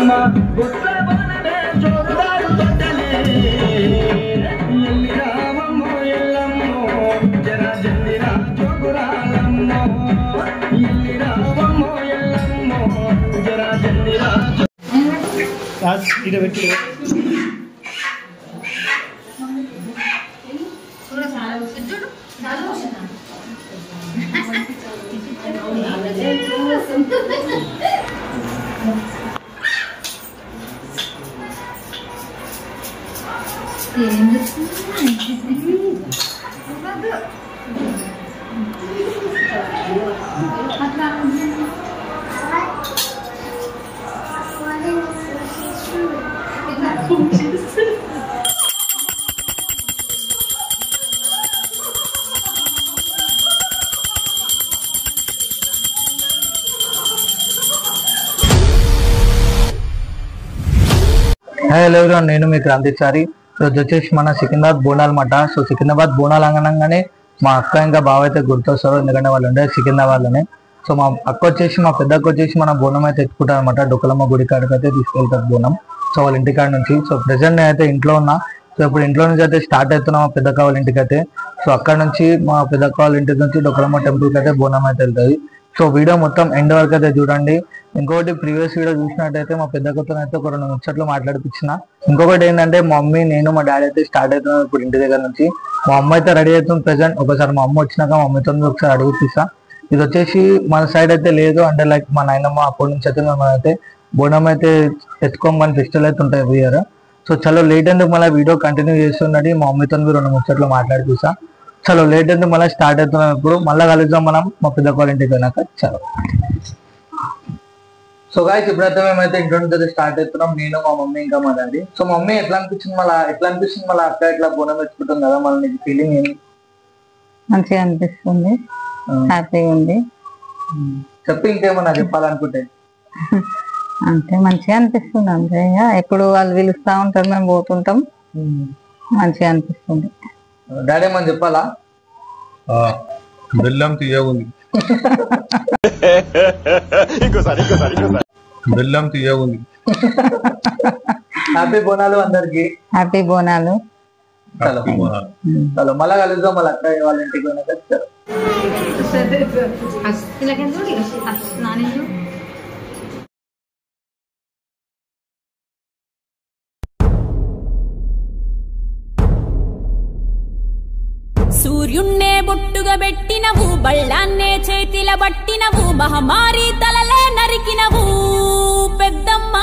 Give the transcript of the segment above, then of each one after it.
Hello everyone, నేను మీ క్రాంతిచారి. రోజు వచ్చేసి మన సికింద్రాబాద్ బోనాలు మాట. సో సికింద్రాబాద్ బోనాలు అనగానే మా అక్క ఇంకా బావ అయితే గుర్తొస్తారు, ఎందుకంటే వాళ్ళు ఉండే సికింద్రాబాద్లోనే. సో మా అక్క వచ్చేసి మా పెద్ద అక్క వచ్చేసి మన బోనం అయితే ఎత్తుకుంటారు అనమాట. డొక్కలమ్మ గుడి కాడికి అయితే తీసుకెళ్తారు బోనం. సో వాళ్ళ ఇంటికాడ నుంచి. సో ప్రెసెంట్ నేను అయితే ఇంట్లో ఉన్నా. సో ఇప్పుడు ఇంట్లో నుంచి అయితే స్టార్ట్ అవుతున్నాం మా పెద్దక్క వాళ్ళ ఇంటికి అయితే. సో అక్కడ నుంచి మా పెద్దక్క వాళ్ళ ఇంటి నుంచి డొక్కలమ్మ టెంపుల్కి అయితే బోనం అయితే వెళ్తుంది. సో వీడియో మొత్తం ఎండ్ వరకు అయితే చూడండి. ఇంకొకటి ప్రీవియస్ వీడియో చూసినట్టయితే మా పెద్దక్కతో అయితే ఒక 2 ముచ్చట్లు మాట్లాడిపించిన. ఇంకొకటి ఏంటంటే మా మమ్మీ, నేను, మా డాడీ అయితే స్టార్ట్ అవుతున్నాం ఇప్పుడు ఇంటి దగ్గర నుంచి. మా అమ్మ అయితే రెడీ అవుతుంది ప్రెసెంట్. ఒకసారి మా అమ్మ వచ్చినాక మా మమ్మీతో ఒకసారి అడుగుతా. ఇది వచ్చేసి మన సైడ్ అయితే లేదు, అంటే లైక్ మా నాయనమ్మ అప్పటి నుంచి అయితే మేము అయితే బోనం అయితే ఎత్తుకోమని ఫెస్టివల్ అయితే ఉంటాయి ఎవ్రీ ఇయర్. సో చలో లేట్ ఎందుకు మళ్ళీ వీడియో కంటిన్యూ చేస్తున్నది. మా మమ్మీతో 2 ముచ్చట్లు మాట్లాడిపిస్తా. చలో లేట్ ఎందుకు మళ్ళీ స్టార్ట్ అవుతున్నాం. ఇప్పుడు మళ్ళీ కలుద్దాం మనం మా పెద్ద వాళ్ళ ఇంటికి పోయినాక. చలో. సో గాయ్స్, ఇప్పుడైతే మేమైతే ఇంట్లో నుంచి అయితే స్టార్ట్ అవుతున్నాం, నేను, మా మమ్మీ, ఇంకా మా డాడీ. సో మా మమ్మీ ఎట్లా అనిపించింది మళ్ళీ అక్క ఇట్లా బోనం ఎత్తుకుంటాం కదా, మళ్ళీ నీకు ఫీలింగ్ ఏంటి? మంచిగా అనిపిస్తుంది, హ్యాపీగా ఉంది. చెప్పి ఇంకేమన్నా చెప్పాలనుకుంటే? అంటే మంచిగా అనిపిస్తుంది అంతే. ఎప్పుడు వాళ్ళు పిలుస్తా ఉంటారు, మేము పోతుంటాం, మంచిగా అనిపిస్తుంది. డాడీ ఏమని చెప్పాలా? బెల్లం తీయగుంది, బెల్లం తీయగుంది. హ్యాపీ బోనాలు అందరికి. హ్యాపీ బోనాలు. చలో మళ్ళా కలుద్దాం మళ్ళీ అక్క వాళ్ళ ఇంటికి పోయినాక. సూర్యున్నే బొట్టుగా పెట్టినవు, బళ్ళాన్నే చేతిల పట్టినవు, మహమారి తలలే నరికినవు పెద్దమ్మ.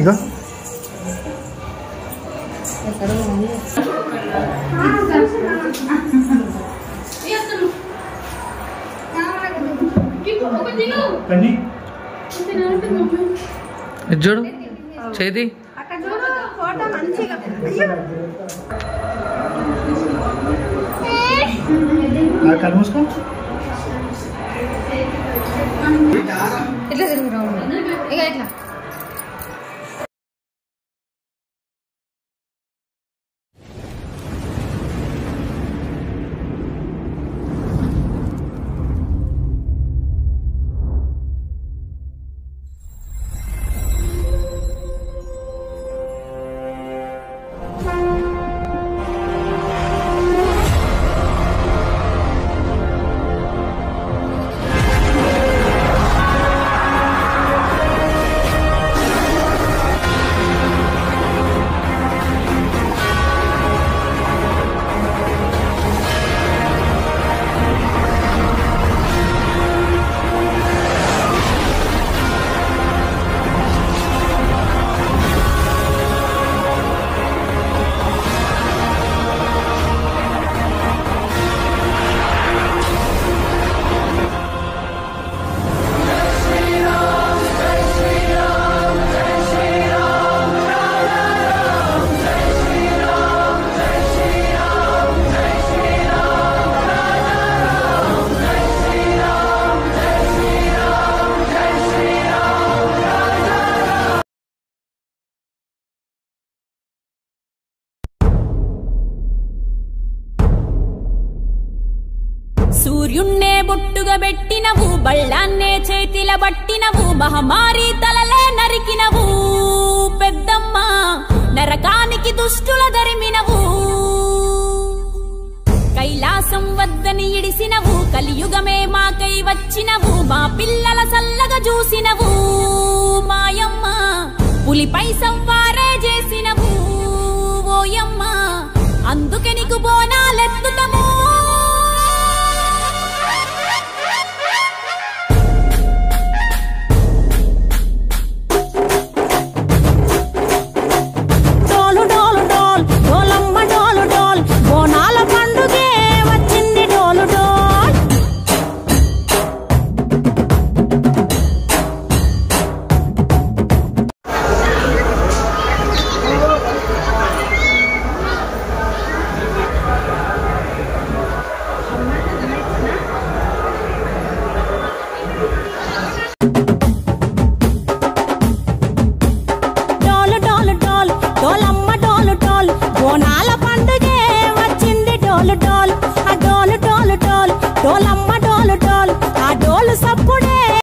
ఇగో చూడు చేతి కళ్ళు మూసుకో. ఇట్లా తిరుగురా ఇక ఇట్లా. సూర్యున్నే బొట్టుగా పెట్టినవు, బళ్ళాన్నే చేతిల బట్టినవు మహమారి తలలే నరికినవు పెద్దమ్మ నరకానికి దుష్టుల దరిమినవు కైలాసం వద్దని ఇడిసినవు కలియుగమే మాకై వచ్చినవు మా పిల్లల సల్లగా చూసినవు మాయమ్మ పులిపై సంవారే చేసినవు ఓయమ్మ అందుకే నీకు బోనాలెత్తుతము బోనాల పండుగే వచ్చింది డోలు డోల్ ఆ డోలు డోలు డోల్ డోలమ్మ